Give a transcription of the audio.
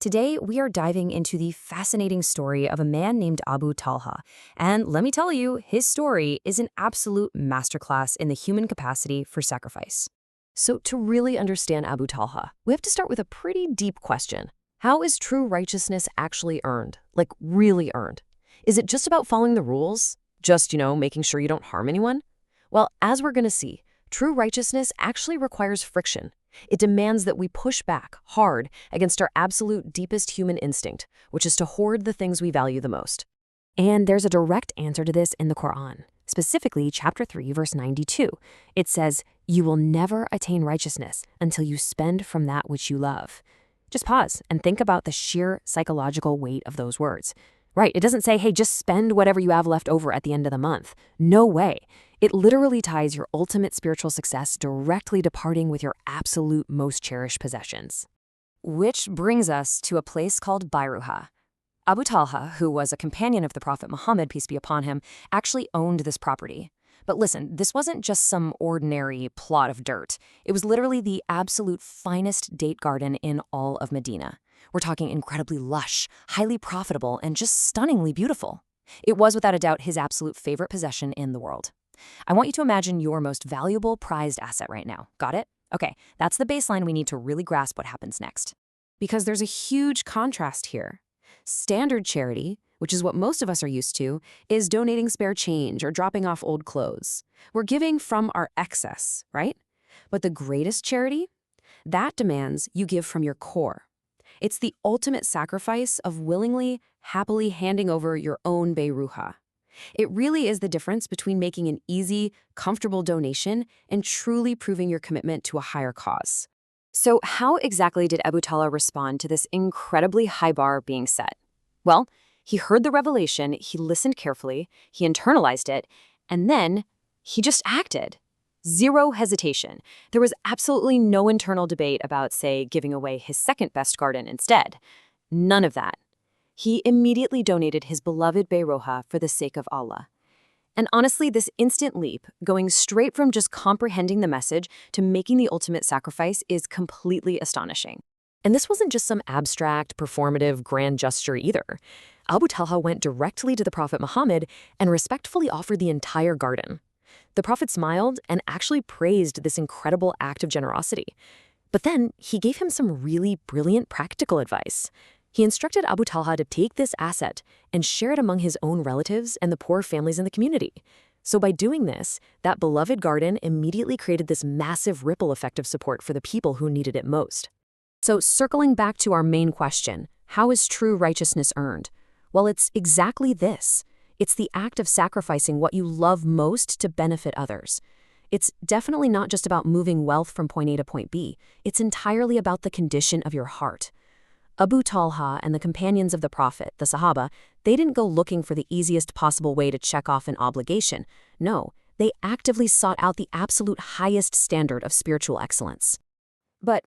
Today, we are diving into the fascinating story of a man named Abu Talha. And let me tell you, his story is an absolute masterclass in the human capacity for sacrifice. So to really understand Abu Talha, we have to start with a pretty deep question. How is true righteousness actually earned? Like, really earned? Is it just about following the rules? Just, making sure you don't harm anyone? Well, as we're going to see, true righteousness actually requires friction. It demands that we push back hard against our absolute deepest human instinct, which is to hoard the things we value the most. And there's a direct answer to this in the Qur'an, specifically chapter 3, verse 92. It says, "You will never attain righteousness until you spend from that which you love." Just pause and think about the sheer psychological weight of those words. Right, it doesn't say, hey, just spend whatever you have left over at the end of the month. No way. It literally ties your ultimate spiritual success directly to parting with your absolute most cherished possessions. Which brings us to a place called Bayruha. Abu Talha, who was a companion of the Prophet Muhammad, peace be upon him, actually owned this property. But listen, this wasn't just some ordinary plot of dirt. It was literally the absolute finest date garden in all of Medina. We're talking incredibly lush, highly profitable, and just stunningly beautiful. It was without a doubt his absolute favorite possession in the world. I want you to imagine your most valuable, prized asset right now. Got it? Okay, that's the baseline we need to really grasp what happens next. Because there's a huge contrast here. Standard charity, which is what most of us are used to, is donating spare change or dropping off old clothes. We're giving from our excess, right? But the greatest charity? That demands you give from your core. It's the ultimate sacrifice of willingly, happily handing over your own Bayruha. It really is the difference between making an easy, comfortable donation and truly proving your commitment to a higher cause. So how exactly did Abu Talha respond to this incredibly high bar being set? Well, he heard the revelation, he listened carefully, he internalized it, and then he just acted. Zero hesitation. There was absolutely no internal debate about, say, giving away his second best garden instead. None of that. He immediately donated his beloved Bayruha for the sake of Allah. And honestly, this instant leap, going straight from just comprehending the message to making the ultimate sacrifice, is completely astonishing. And this wasn't just some abstract, performative, grand gesture either. Abu Talha went directly to the Prophet Muhammad and respectfully offered the entire garden. The Prophet smiled and actually praised this incredible act of generosity. But then he gave him some really brilliant practical advice. He instructed Abu Talha to take this asset and share it among his own relatives and the poor families in the community. So by doing this, that beloved garden immediately created this massive ripple effect of support for the people who needed it most. So circling back to our main question, how is true righteousness earned? Well, it's exactly this. It's the act of sacrificing what you love most to benefit others. It's definitely not just about moving wealth from point A to point B. It's entirely about the condition of your heart. Abu Talha and the companions of the Prophet, the Sahabah, they didn't go looking for the easiest possible way to check off an obligation. No, they actively sought out the absolute highest standard of spiritual excellence.